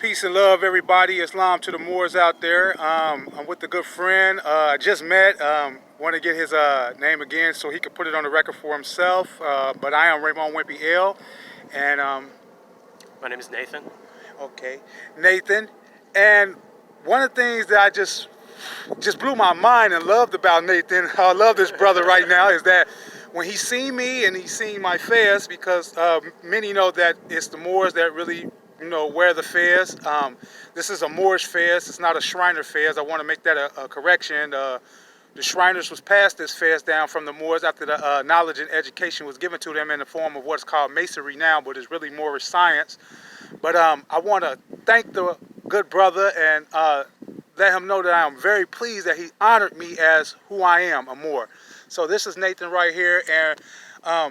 Peace and love, everybody. Islam to the Moors out there. I'm with a good friend. I just met. Want to get his name again so he could put it on the record for himself. But I am Raymond Wimpy L. And My name is Nathan. okay, Nathan. And one of the things that I just blew my mind and loved about Nathan, I love this brother right now, is that when he seen me and he seen my fez, because many know that it's the Moors that really, wear the fez. This is a Moorish fez. It's not a Shriner fez. I want to make that a correction. The Shriners was passed this fez down from the Moors after the knowledge and education was given to them in the form of what's called masonry now, but it's really Moorish science. But I want to thank the good brother and let him know that I am very pleased that he honored me as who I am, a Moor. So this is Nathan right here, and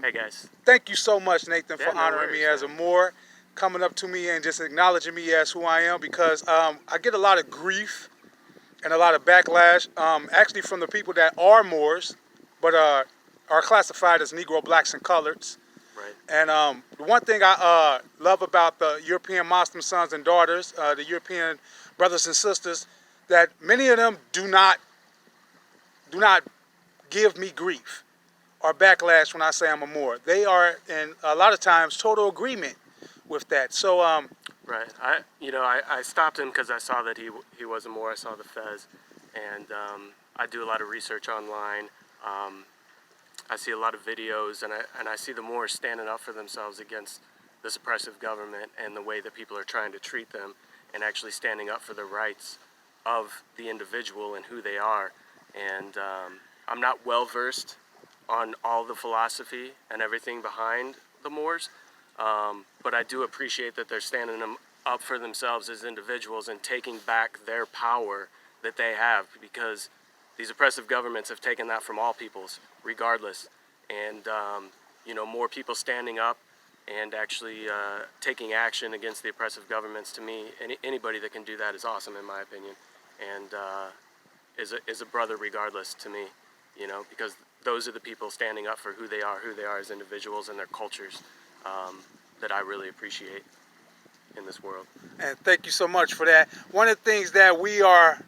Hey guys. thank you so much, Nathan, for No honoring worries, me as a man. Moor, coming up to me and just acknowledging me as who I am, because I get a lot of grief and a lot of backlash, actually from the people that are Moors, but are classified as Negro, blacks, and coloreds. Right. And the one thing I love about the European Muslim sons and daughters, the European brothers and sisters, that many of them do not give me grief or backlash when I say I'm a Moor. They are, in a lot of times, total agreement with that. So Right. I stopped him because I saw that he was a Moor. I saw the fez, and I do a lot of research online. I see a lot of videos, and I see the Moors standing up for themselves against this oppressive government and the way that people are trying to treat them, and actually standing up for the rights of the individual and who they are. And I'm not well versed on all the philosophy and everything behind the Moors, but I do appreciate that they're standing up for themselves as individuals and taking back their power that they have, because these oppressive governments have taken that from all peoples, regardless. And more people standing up and actually taking action against the oppressive governments. To me, anybody that can do that is awesome, in my opinion, and is a brother regardless to me. Because those are the people standing up for who they are as individuals and their cultures, that I really appreciate in this world. and thank you so much for that. One of the things that we are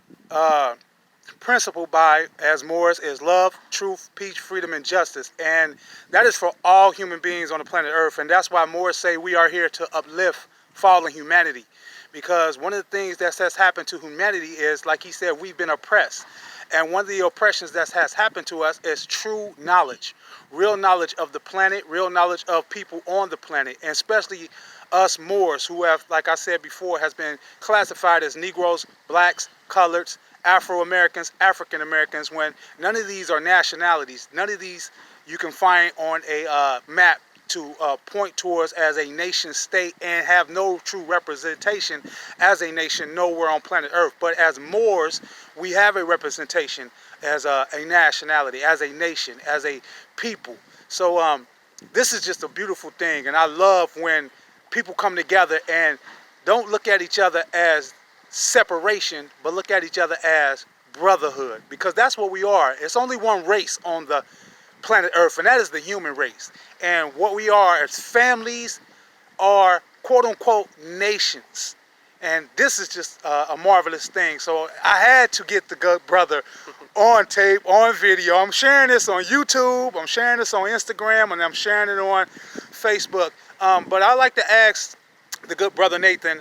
principled by as Moors is love, truth, peace, freedom, and justice. And that is for all human beings on the planet Earth. And that's why Moors say we are here to uplift fallen humanity. Because one of the things that has happened to humanity is, like he said, we've been oppressed. And one of the oppressions that has happened to us is true knowledge, real knowledge of the planet, real knowledge of people on the planet, and especially us Moors, who have, like I said before, has been classified as Negroes, blacks, coloreds, Afro-Americans, African Americans, when none of these are nationalities. None of these you can find on a map to point towards as a nation state and have no true representation as a nation nowhere on planet Earth. But as Moors, we have a representation as a nationality, as a nation, as a people. So this is just a beautiful thing, and I love when people come together and don't look at each other as separation, but look at each other as brotherhood, because that's what we are. It's only one race on the planet Earth, and that is the human race. And what we are as families are quote unquote nations. And this is just a marvelous thing. So I had to get the good brother on tape, on video. I'm sharing this on YouTube, I'm sharing this on Instagram, and I'm sharing it on Facebook. But I like to ask the good brother Nathan,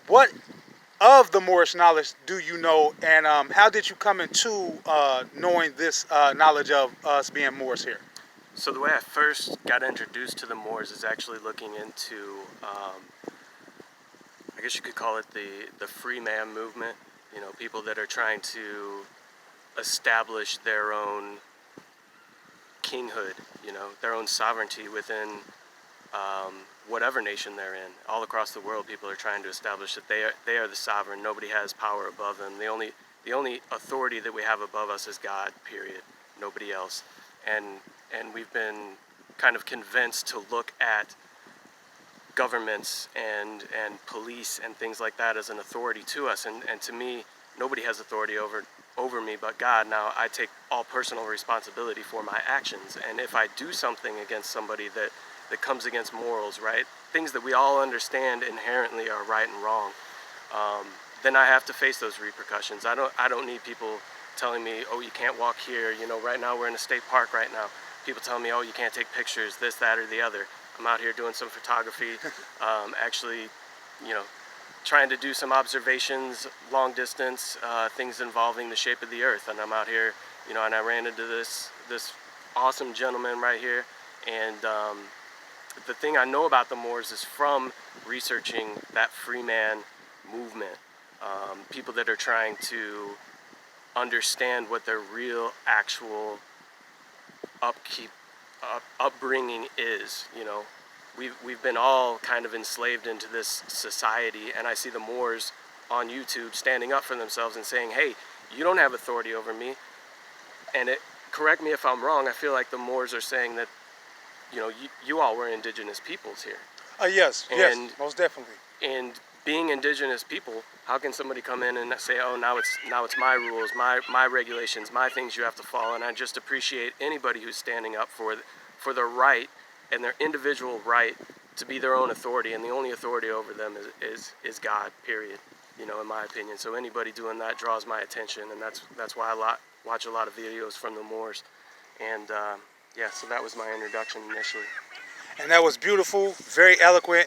what of the Moorish knowledge do you know, and how did you come into knowing this knowledge of us being Moors here? So the way I first got introduced to the Moors is actually looking into, I guess you could call it the free man movement. People that are trying to establish their own kinghood, their own sovereignty within whatever nation they're in. All across the world, people are trying to establish that they are the sovereign. Nobody has power above them. The only authority that we have above us is God. Period. Nobody else. And we've been kind of convinced to look at governments and police and things like that as an authority to us. And to me, nobody has authority over me but God. Now, I take all personal responsibility for my actions. And if I do something against somebody that that comes against morals, right? Things that we all understand inherently are right and wrong. Then I have to face those repercussions. I don't need people telling me, oh, you can't walk here. You know, right now we're in a state park right now. People telling me, oh, you can't take pictures, this, that, or the other. I'm out here doing some photography, actually, you know, trying to do some observations, long distance, things involving the shape of the earth. And I'm out here, you know, and I ran into this awesome gentleman right here. And the thing I know about the Moors is from researching that free man movement. People that are trying to understand what their real, actual upbringing is. You know, we've been all kind of enslaved into this society, and I see the Moors on YouTube standing up for themselves and saying, "Hey, you don't have authority over me." And correct me if I'm wrong. I feel like the Moors are saying that, you know, you all were indigenous peoples here. Yes, yes, most definitely. And being indigenous people, how can somebody come in and say, oh, now it's my rules, my regulations, my things you have to follow? And I just appreciate anybody who's standing up for their right and their individual right to be their own authority, and the only authority over them is God, period, you know, in my opinion. So anybody doing that draws my attention, and that's why I watch a lot of videos from the Moors. And yeah, so that was my introduction initially. And that was beautiful, very eloquent,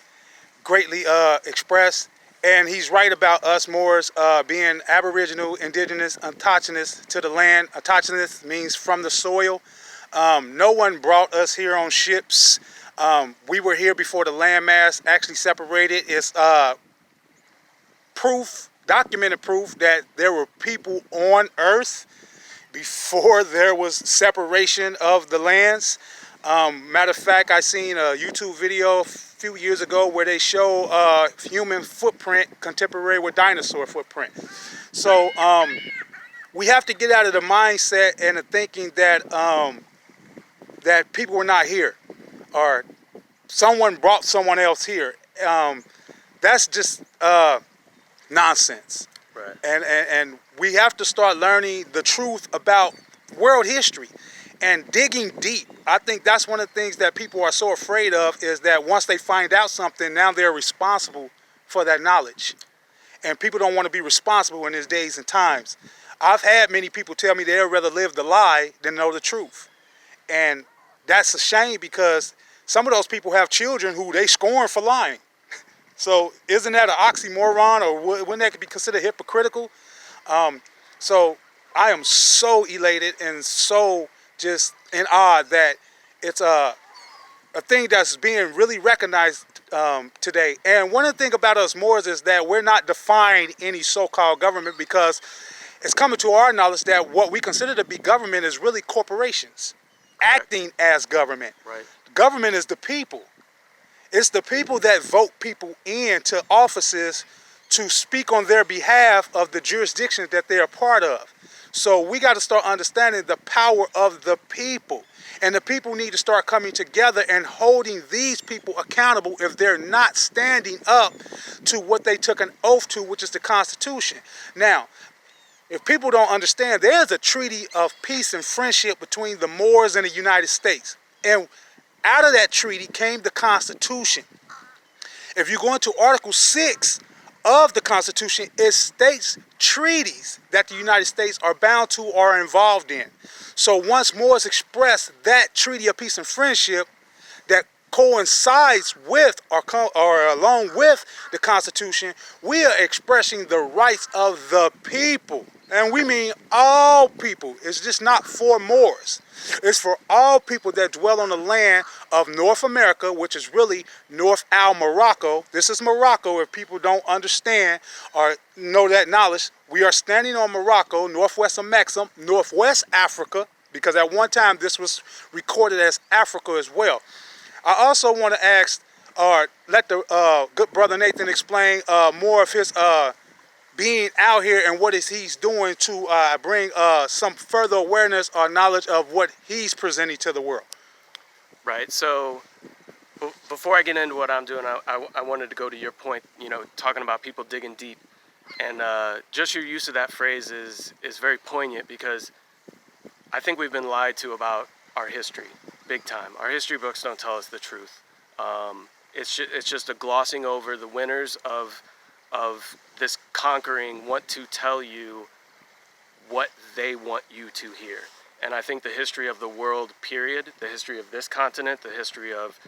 greatly expressed. And he's right about us Moors being aboriginal, indigenous, autochthonous to the land. Autochthonous means from the soil. No one brought us here on ships. We were here before the landmass actually separated. It's proof, documented proof, that there were people on Earth before there was separation of the lands. Matter of fact, I seen a YouTube video a few years ago where they show human footprint contemporary with dinosaur footprint. So we have to get out of the mindset and the thinking that that people were not here or someone brought someone else here. That's just nonsense. Right. And we have to start learning the truth about world history and digging deep. I think that's one of the things that people are so afraid of, is that once they find out something, now they're responsible for that knowledge. And people don't want to be responsible in these days and times. I've had many people tell me they'd rather live the lie than know the truth. And that's a shame, because some of those people have children who they scorn for lying. So isn't that an oxymoron, or wouldn't that be considered hypocritical? So I am so elated and so just in awe that it's a thing that's being really recognized today. And one of the things about us Moors is that we're not defying any so-called government, because it's coming to our knowledge that what we consider to be government is really corporations acting as government. Right. Government is the people. It's the people that vote people into offices to speak on their behalf of the jurisdictions that they're a part of. So we got to start understanding the power of the people. And the people need to start coming together and holding these people accountable if they're not standing up to what they took an oath to, which is the Constitution. Now, if people don't understand, there's a treaty of peace and friendship between the Moors and the United States. And out of that treaty came the Constitution. If you go into Article 6 of the Constitution, it states treaties that the United States are bound to or are involved in. So once Moors express that treaty of peace and friendship that coincides with or along with the Constitution, we are expressing the rights of the people. And we mean all people. It's just not for Moors. It's for all people that dwell on the land of North America, which is really North Morocco. This is Morocco. If people don't understand or know that knowledge, we are standing on Morocco, northwest of Mexico, northwest Africa, because at one time this was recorded as Africa as well. I also want to ask, or let the good brother Nathan explain more of his being out here and what he's doing to bring some further awareness or knowledge of what he's presenting to the world. Right. So before I get into what I'm doing, I wanted to go to your point, you know, talking about people digging deep. And just your use of that phrase is very poignant, because I think we've been lied to about our history, big time. Our history books don't tell us the truth. It's just a glossing over. The winners of this conquering want to tell you what they want you to hear. And I think the history of the world, period, the history of this continent, the history of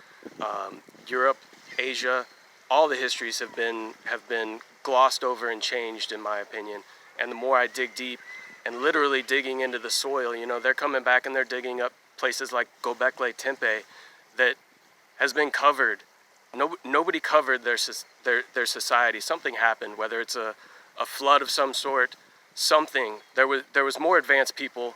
Europe, Asia, all the histories have been glossed over and changed, in my opinion. And the more I dig deep, and literally digging into the soil, you know, they're coming back and they're digging up places like Göbekli Tepe that has been covered. Nobody covered their society. Something happened, whether it's a flood of some sort, something. There was more advanced people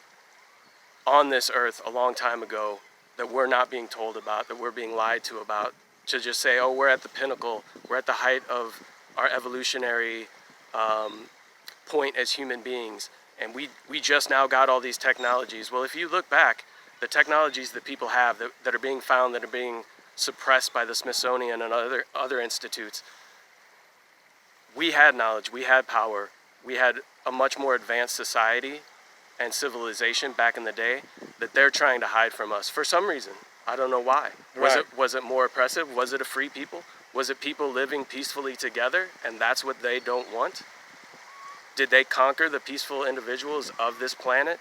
on this earth a long time ago that we're not being told about, that we're being lied to about, to just say, oh, we're at the pinnacle, we're at the height of our evolutionary point as human beings, and we just now got all these technologies. Well, if you look back, the technologies that people have that are being found, that are being suppressed by the Smithsonian and other institutes, we had knowledge, we had power, we had a much more advanced society and civilization back in the day that they're trying to hide from us for some reason. I don't know why. Right. Was it more oppressive? Was it a free people? Was it people living peacefully together and that's what they don't want? Did they conquer the peaceful individuals of this planet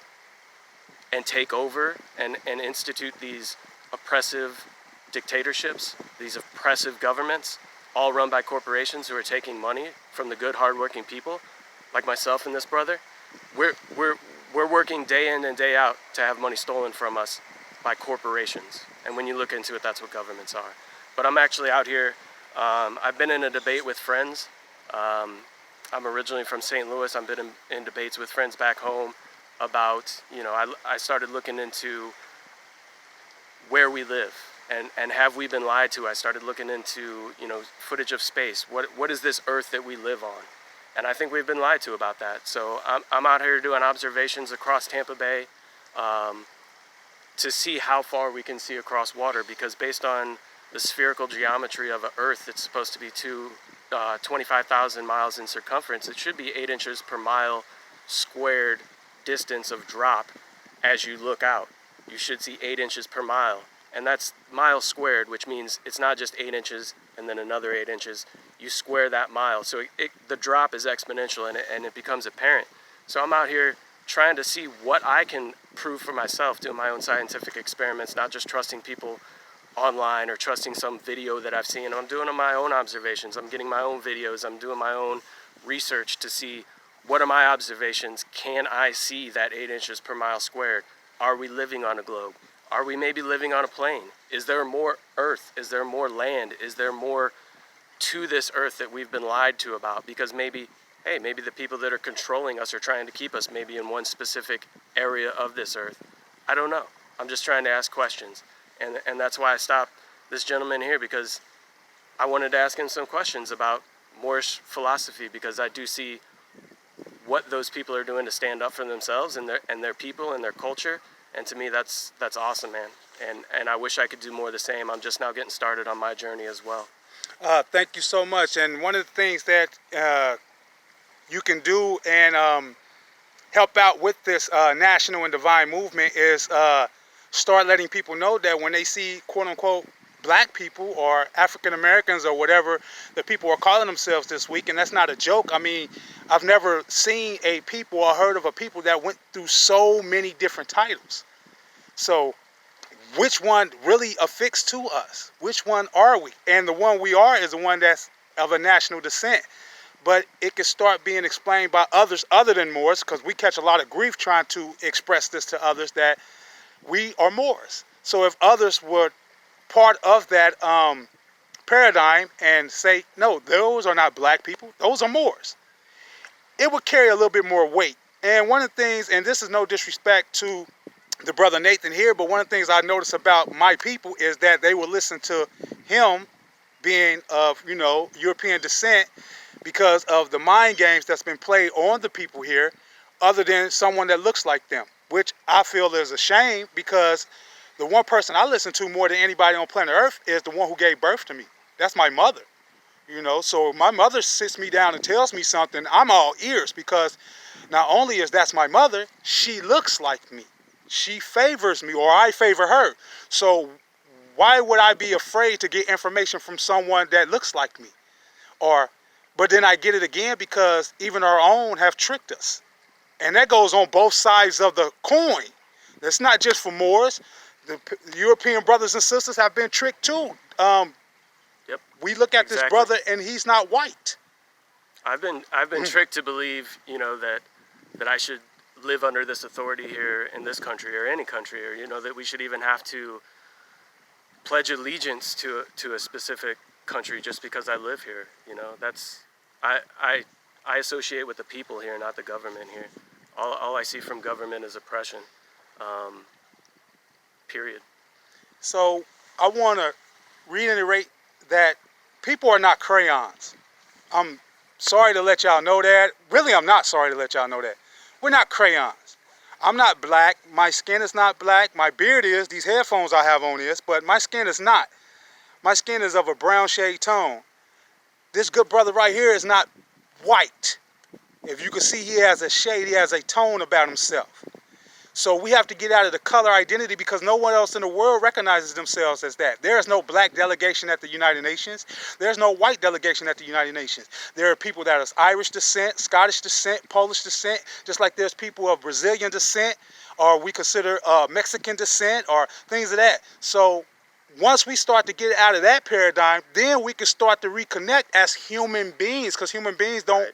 and take over and institute these oppressive dictatorships, these oppressive governments, all run by corporations who are taking money from the good, hardworking people, like myself and this brother? We're working day in and day out to have money stolen from us by corporations. And when you look into it, that's what governments are. But I'm actually out here. I've been in a debate with friends. I'm originally from St. Louis. I've been in debates with friends back home about, you know, I started looking into where we live and have we been lied to. I started looking into, you know, footage of space. What is this earth that we live on? And I think we've been lied to about that. So I'm out here doing observations across Tampa Bay to see how far we can see across water, because based on the spherical geometry of an Earth that's supposed to be 25,000 miles in circumference, it should be 8 inches per mile squared distance of drop as you look out. You should see 8 inches per mile. And that's miles squared, which means it's not just 8 inches and then another 8 inches. You square that mile. So the drop is exponential and it becomes apparent. So I'm out here trying to see what I can prove for myself, doing my own scientific experiments, not just trusting people online or trusting some video that I've seen. I'm doing my own observations. I'm getting my own videos. I'm doing my own research to see what are my observations. Can I see that 8 inches per mile squared? Are we living on a globe? Are we maybe living on a plane? Is there more Earth? Is there more land? Is there more to this Earth that we've been lied to about? Because maybe the people that are controlling us are trying to keep us maybe in one specific area of this Earth. I don't know. I'm just trying to ask questions. And that's why I stopped this gentleman here, because I wanted to ask him some questions about Moorish philosophy, because I do see what those people are doing to stand up for themselves and their people and their culture. And to me, that's awesome, man. And I wish I could do more of the same. I'm just now getting started on my journey as well. Thank you so much. And one of the things that you can do and help out with this national and divine movement is start letting people know that when they see quote-unquote black people or African Americans or whatever the people are calling themselves this week, and that's not a joke. I mean, I've never seen a people or heard of a people that went through so many different titles. So which one really affixed to us? Which one are we? And the one we are is the one that's of a national descent. But it can start being explained by others other than Moors, because we catch a lot of grief trying to express this to others, that we are Moors. So if others were part of that paradigm and say, no, those are not black people, those are Moors, it would carry a little bit more weight. And one of the things, and this is no disrespect to the brother Nathan here, but one of the things I notice about my people is that they will listen to him being of, you know, European descent, because of the mind games that's been played on the people here, other than someone that looks like them, which I feel is a shame, because the one person I listen to more than anybody on planet Earth is the one who gave birth to me. That's my mother. You know, so if my mother sits me down and tells me something, I'm all ears, because not only is that's my mother, she looks like me. She favors me, or I favor her. So Why would I be afraid to get information from someone that looks like me? But then I get it again because even our own have tricked us. And that goes on both sides of the coin. That's not just for Moors. The European brothers and sisters have been tricked too. Yep. We look at this brother and he's not white. I've been tricked to believe, you know, that I should live under this authority here in this country or any country, or, you know, that we should even have to pledge allegiance to a specific country just because I live here. You know, that's I associate with the people here, not the government here. All I see from government is oppression. Period. So I want to reiterate that people are not crayons. I'm sorry to let y'all know that. Really, I'm not sorry to let y'all know that. We're not crayons. I'm not black. My skin is not black. My beard is. These headphones I have on is, but my skin is not. My skin is of a brown shade tone. This good brother right here is not white. If you can see, he has a shade, he has a tone about himself. So we have to get out of the color identity because no one else in the world recognizes themselves as that. There is no black delegation at the United Nations. There's no white delegation at the United Nations. There are people that are Irish descent, Scottish descent, Polish descent, just like there's people of Brazilian descent, or we consider Mexican descent, or things of that. So once we start to get out of that paradigm, then we can start to reconnect as human beings, because human beings don't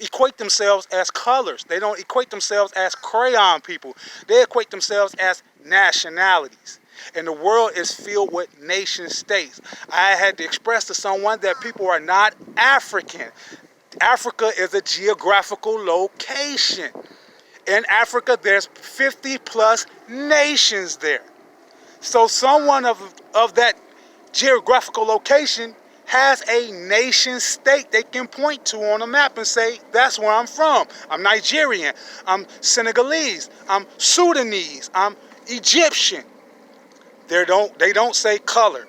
equate themselves as colors. They don't equate themselves as crayon people. They equate themselves as nationalities. And the world is filled with nation states. I had to express to someone that people are not African. Africa is a geographical location. In Africa, there's 50 plus nations there. So someone of that geographical location has a nation state they can point to on a map and say, that's where I'm from. I'm Nigerian, I'm Senegalese, I'm Sudanese, I'm Egyptian. They don't say color.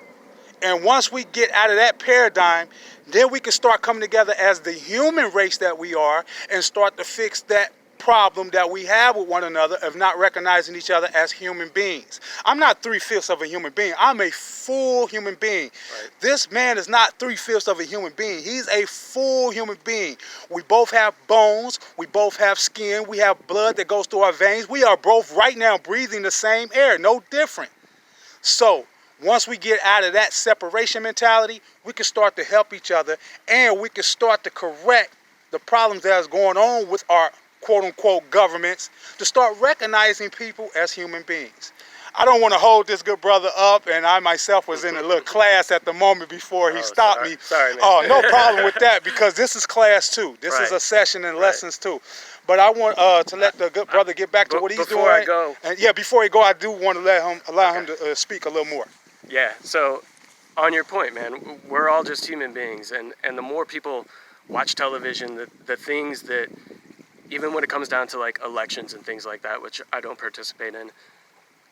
And once we get out of that paradigm, then we can start coming together as the human race that we are and start to fix that problem that we have with one another of not recognizing each other as human beings. I'm not 3/5 of a human being. I'm a full human being. Right. This man is not 3/5 of a human being. He's a full human being. We both have bones. We both have skin. We have blood that goes through our veins. We are both right now breathing the same air, no different. So once we get out of that separation mentality, we can start to help each other, and we can start to correct the problems that's going on with our quote-unquote governments, to start recognizing people as human beings. I don't want to hold this good brother up, and I myself was in a little class at the moment before he stopped me. Sorry, man. Oh, no problem with that, because this is class too. This is a session and lessons too. But I want to let the good brother get back to what he's doing. Before I go. And yeah, before he go, I do want to allow him to speak a little more. Yeah, so on your point, man, we're all just human beings, and the more people watch television, the things that, even when it comes down to like elections and things like that, which I don't participate in,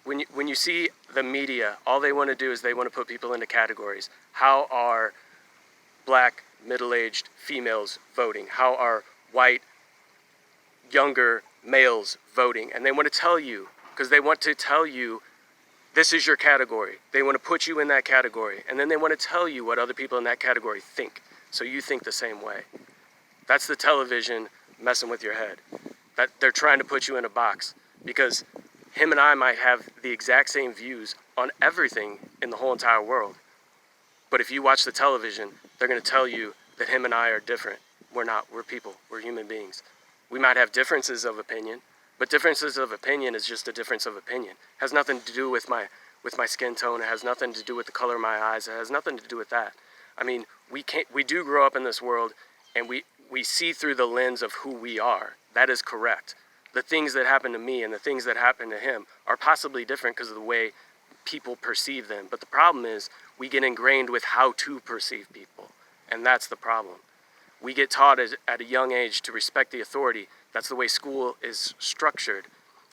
when you see the media, all they want to do is they want to put people into categories. How are black middle-aged females voting? How are white younger males voting? And they want to tell you, because they want to tell you this is your category. They want to put you in that category, and then they want to tell you what other people in that category think, so you think the same way. That's the television messing with your head. That they're trying to put you in a box, because him and I might have the exact same views on everything in the whole entire world. But if you watch the television, they're going to tell you that him and I are different. We're not. We're people. We're human beings. We might have differences of opinion, but differences of opinion is just a difference of opinion. It has nothing to do with my skin tone. It has nothing to do with the color of my eyes. It has nothing to do with that. I mean, we do grow up in this world, and we see through the lens of who we are. That is correct. The things that happen to me and the things that happen to him are possibly different because of the way people perceive them. But the problem is we get ingrained with how to perceive people, and that's the problem. We get taught at a young age to respect the authority. That's the way school is structured.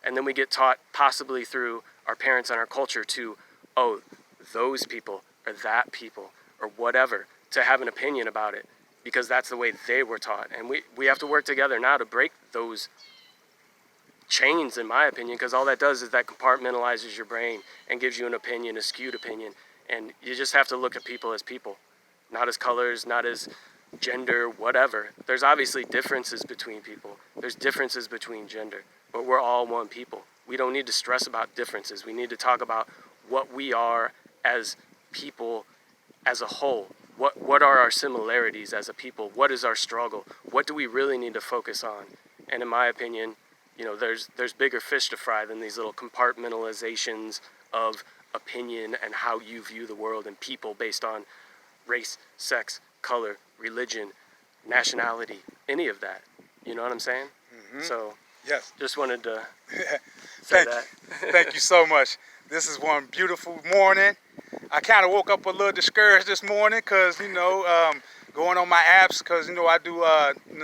And then we get taught, possibly through our parents and our culture, to, oh, those people or that people or whatever, to have an opinion about it, because that's the way they were taught. And we have to work together now to break those chains, in my opinion, because all that does is that compartmentalizes your brain and gives you an opinion, a skewed opinion, And you just have to look at people, not as colors, not as gender, whatever. There's obviously differences between people. There's differences between gender, but we're all one people. We don't need to stress about differences. We need to talk about what we are as people as a whole. What are our similarities as a people? What is our struggle? What do we really need to focus on? And in my opinion, you know, there's bigger fish to fry than these little compartmentalizations of opinion and how you view the world and people based on race, sex, color, religion, nationality, any of that. You know what I'm saying? So Yes. just wanted to say Thank that. you. Thank you so much. This is one beautiful morning. I kind of woke up a little discouraged this morning because, you know, going on my apps because, you know, I do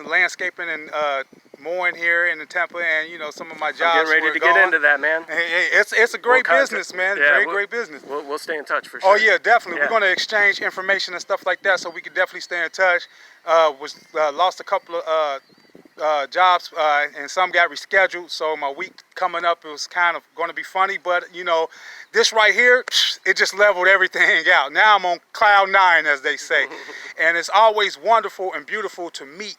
landscaping and mowing here in the Tampa, and, you know, some of my jobs I'm getting ready to get into that, man. Hey, it's a great We'll business, man. yeah, Great business. We'll stay in touch for sure. Oh yeah, definitely. Yeah. We're going to exchange information and stuff like that, so we can definitely stay in touch. Lost a couple of jobs, and some got rescheduled. So my week coming up, it was kind of going to be funny, but you know, this right here, it just leveled everything out. Now I'm on cloud 9, as they say, and it's always wonderful and beautiful to meet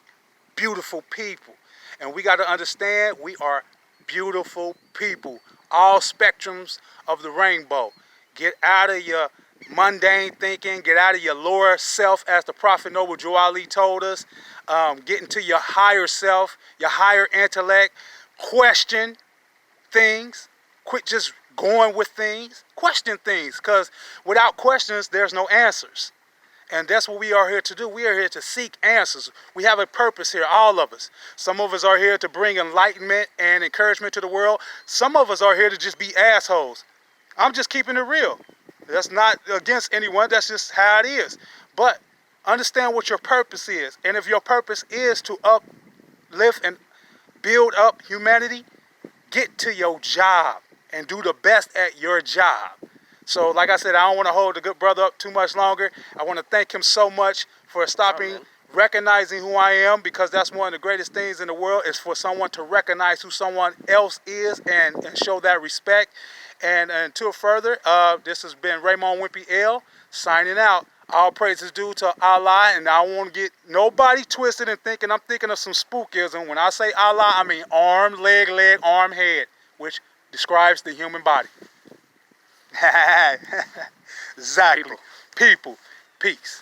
beautiful people. And we got to understand we are beautiful people, all spectrums of the rainbow. Get out of your mundane thinking, get out of your lower self, as the Prophet Noble Drew Ali told us. Get into your higher self, your higher intellect. Question things. Quit just going with things. Question things, because without questions, there's no answers. And that's what we are here to do. We are here to seek answers. We have a purpose here, all of us. Some of us are here to bring enlightenment and encouragement to the world. Some of us are here to just be assholes. I'm just keeping it real. That's not against anyone. That's just how it is. But understand what your purpose is. And if your purpose is to uplift and build up humanity, get to your job and do the best at your job. So like I said, I don't want to hold the good brother up too much longer. I want to thank him so much for stopping, recognizing who I am, because that's one of the greatest things in the world, is for someone to recognize who someone else is and show that respect. And until further, this has been Raymond Wimpy L. signing out. All praises due to Allah, and I don't want to get nobody twisted and thinking I'm thinking of some spookism. When I say Allah, I mean arm, leg, arm, head, which describes the human body. Exactly. People. Peace.